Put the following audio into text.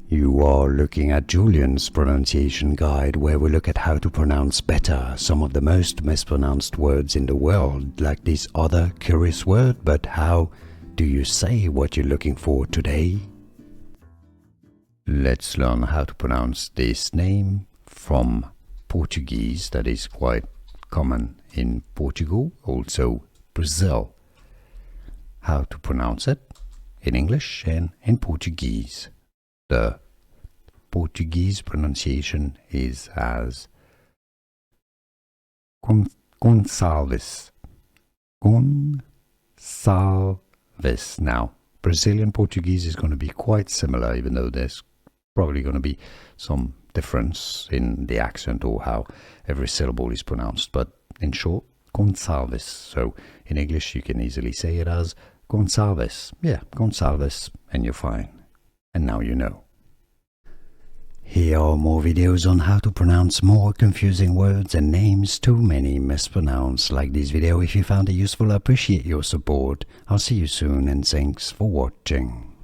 You are looking at Julian's pronunciation guide, where we look at how to pronounce better some of the most mispronounced words in the world, like this other curious word. But how do you say what you're looking for today? Let's learn how to pronounce this name from Portuguese, that is quite common in Portugal, also Brazil. How to pronounce it in English and in Portuguese. The Portuguese pronunciation is as Gonçalves. Gonçalves. Now, Brazilian Portuguese is going to be quite similar, even though there's probably going to be some difference in the accent or how every syllable is pronounced. But in short, Gonçalves. So in English, you can easily say it as Gonçalves. Yeah, Gonçalves, and you're fine. And now you know. Here are more videos on how to pronounce more confusing words and names too many mispronounced. Like this video if you found it useful. I appreciate your support. I'll see you soon and thanks for watching.